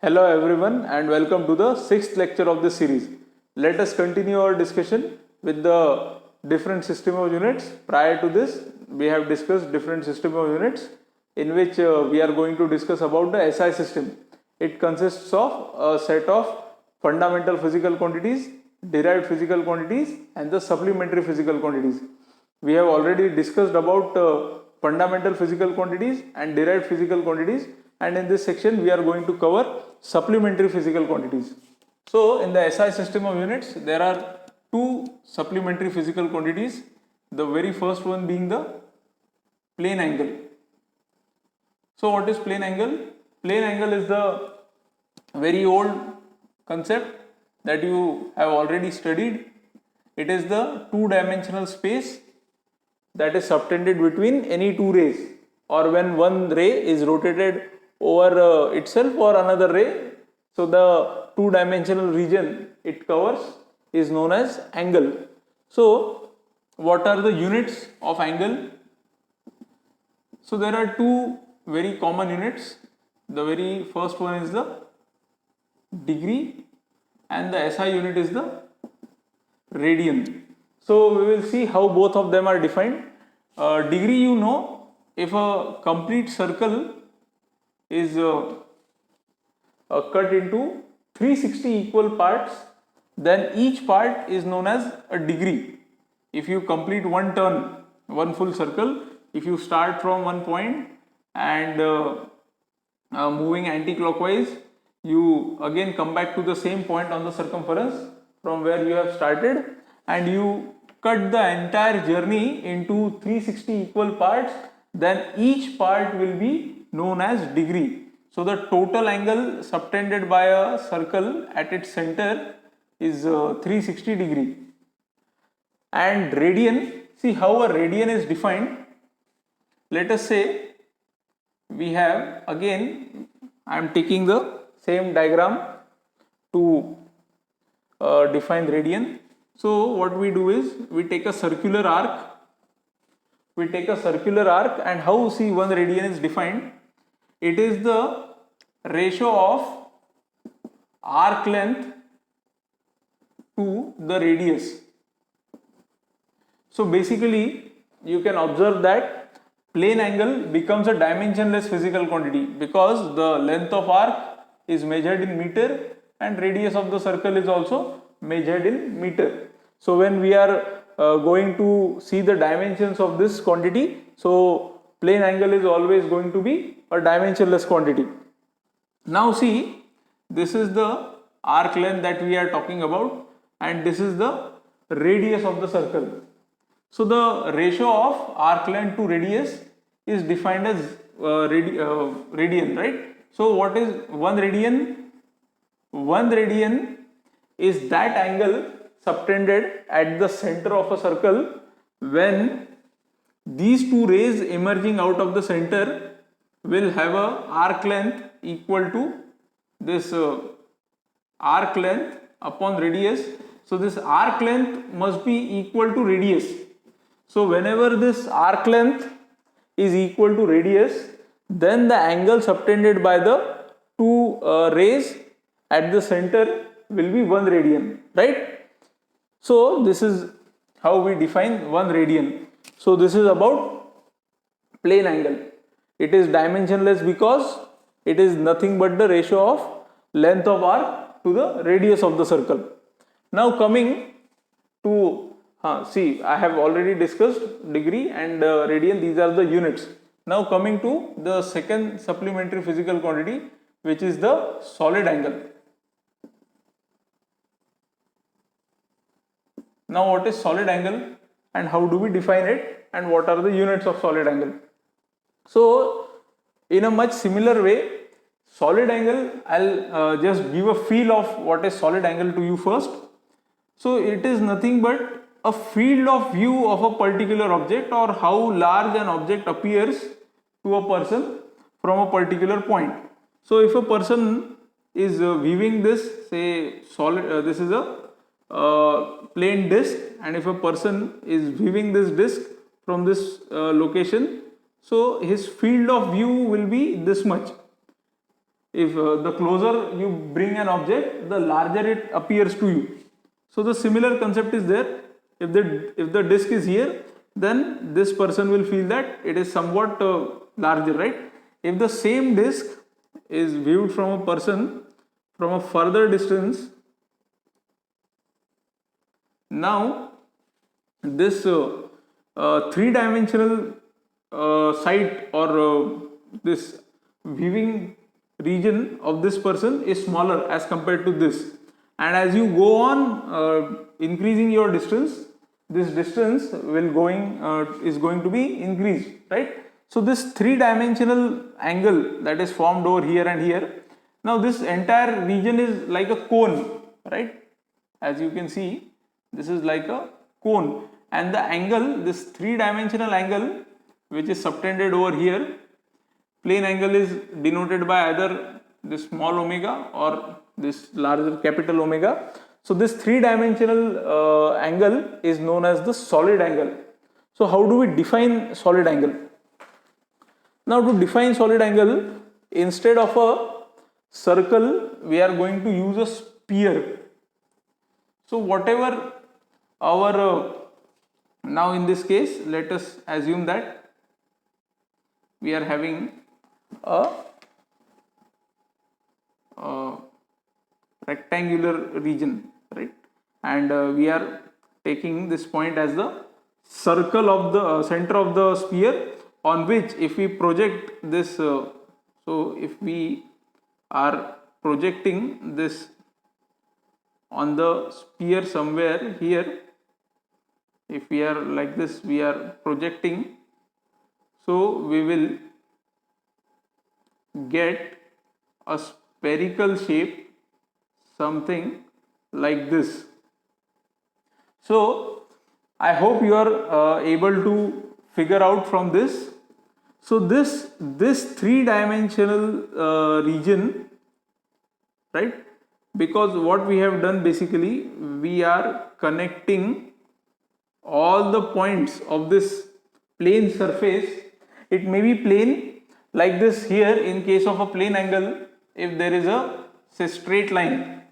Hello everyone and welcome to the sixth lecture of this series. Let us continue our discussion with the different system of units. Prior to this, we have discussed different system of units in which we are going to discuss about the SI system. It consists of a set of fundamental physical quantities, derived physical quantities and the supplementary physical quantities. We have already discussed about fundamental physical quantities and derived physical quantities, and in this section we are going to cover supplementary physical quantities. So in the SI system of units there are two supplementary physical quantities, the very first one being the plane angle. So what is plane angle? Plane angle is the very old concept that you have already studied. It is the two-dimensional space that is subtended between any two rays, or when one ray is rotated over itself or another ray. So the two-dimensional region it covers is known as angle. So what are the units of angle? So there are two very common units. The very first one is the degree and the SI unit is the radian. So we will see how both of them are defined. Degree, you know, if a complete circle is cut into 360 equal parts, then each part is known as a degree. If you complete one turn, one full circle, if you start from one point and moving anti-clockwise, you again come back to the same point on the circumference from where you have started, and you cut the entire journey into 360 equal parts, then each part will be known as degree. So the total angle subtended by a circle at its center is 360 degree. And radian, see how a radian is defined. Let us say we have, again I am taking the same diagram to define radian. So what we do is we take a circular arc. And how, see, one radian is defined. It is the ratio of arc length to the radius. So basically you can observe that plane angle becomes a dimensionless physical quantity because the length of arc is measured in meter and radius of the circle is also measured in meter. So when we are going to see the dimensions of this quantity, so plane angle is always going to be a dimensionless quantity. Now see, this is the arc length that we are talking about and this is the radius of the circle. So the ratio of arc length to radius is defined as radian, right? So what is 1 radian? 1 radian is that angle subtended at the center of a circle when these two rays emerging out of the center will have a arc length equal to this arc length upon radius. So this arc length must be equal to radius. So whenever this arc length is equal to radius, then the angle subtended by the two rays at the center will be 1 radian, right? So this is how we define 1 radian. So this is about plane angle. It is dimensionless because it is nothing but the ratio of length of arc to the radius of the circle. Now coming to, see, I have already discussed degree and radian, these are the units. Now coming to the second supplementary physical quantity, which is the solid angle. Now what is solid angle and how do we define it and what are the units of solid angle? So in a much similar way, solid angle, I'll just give a feel of what is solid angle to you first. So it is nothing but a field of view of a particular object, or how large an object appears to a person from a particular point. So if a person is viewing this, say solid, this is a plane disc, and if a person is viewing this disc from this location, so his field of view will be this much. if the closer you bring an object, the larger it appears to you. So the similar concept is there. If the disk is here, then this person will feel that it is somewhat larger, right? If the same disk is viewed from a person from a further distance, now this three-dimensional site or this viewing region of this person is smaller as compared to this, and as you go on increasing your distance, this distance is going to be increased, right? So this three-dimensional angle that is formed over here and here, now this entire region is like a cone, right? As you can see, this is like a cone, and the angle, this three-dimensional angle which is subtended over here, plane angle, is denoted by either this small omega or this larger capital omega. So this three-dimensional angle is known as the solid angle. So how do we define solid angle? Now to define solid angle, instead of a circle, we are going to use a sphere. So whatever our now in this case, let us assume that we are having a rectangular region, right? And we are taking this point as the circle of the center of the sphere, on which if we project this, so if we are projecting this on the sphere somewhere here, if we are like this, we are projecting, so we will get a spherical shape, something like this. So I hope you are able to figure out from this. So this three-dimensional region, right? Because what we have done, basically we are connecting all the points of this plane surface. It may be plane like this here in case of a plane angle. If there is a straight line,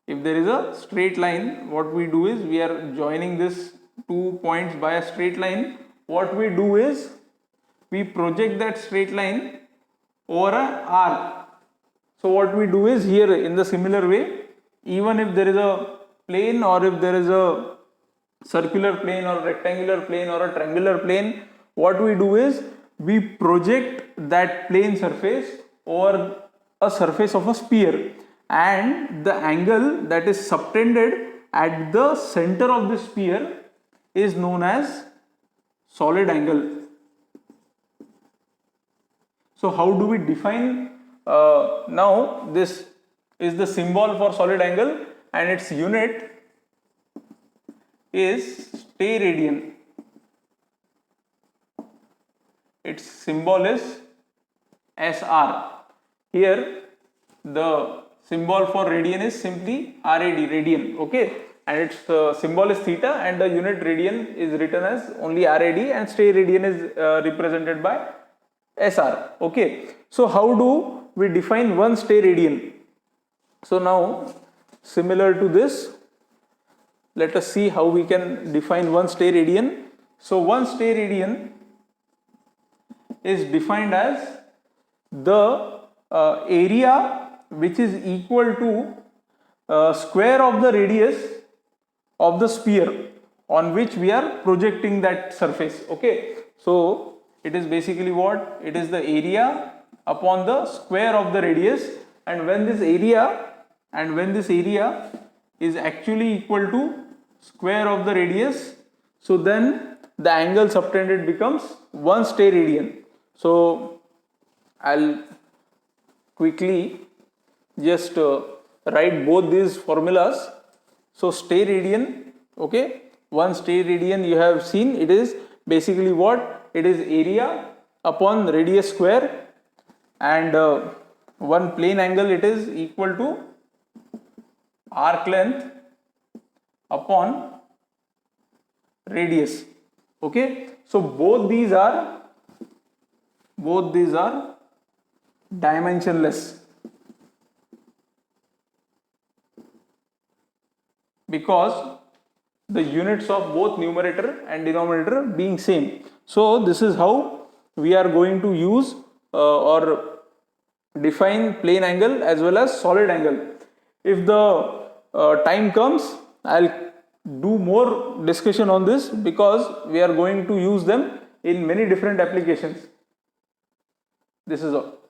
if there is a straight line, what we do is we are joining this 2 points by a straight line. What we do is we project that straight line over an arc. So what we do is here, in the similar way, even if there is a plane, or if there is a circular plane or rectangular plane or a triangular plane, what we do is we project that plane surface over a surface of a sphere, and the angle that is subtended at the center of the sphere is known as solid angle. So how do we define? Now this is the symbol for solid angle, and its unit is steradian. Its symbol is SR. Here the symbol for radian is simply RAD, radian, okay, and its symbol is theta, and the unit radian is written as only RAD, and steradian is represented by SR, okay. So how do we define one steradian? So now, similar to this, let us see how we can define one steradian. So one steradian is defined as the area which is equal to square of the radius of the sphere on which we are projecting that surface, okay. So it is basically what? It is the area upon the square of the radius, and when this area is actually equal to square of the radius, so then the angle subtended becomes 1 steradian. So I'll quickly just write both these formulas. So steradian, okay, 1 steradian, you have seen, it is basically what? It is area upon radius square, and one plane angle, it is equal to arc length upon radius, okay. So both these are dimensionless, because the units of both numerator and denominator being same. So this is how we are going to use or define plane angle as well as solid angle. If the time comes, I'll do more discussion on this, because we are going to use them in many different applications. This is all.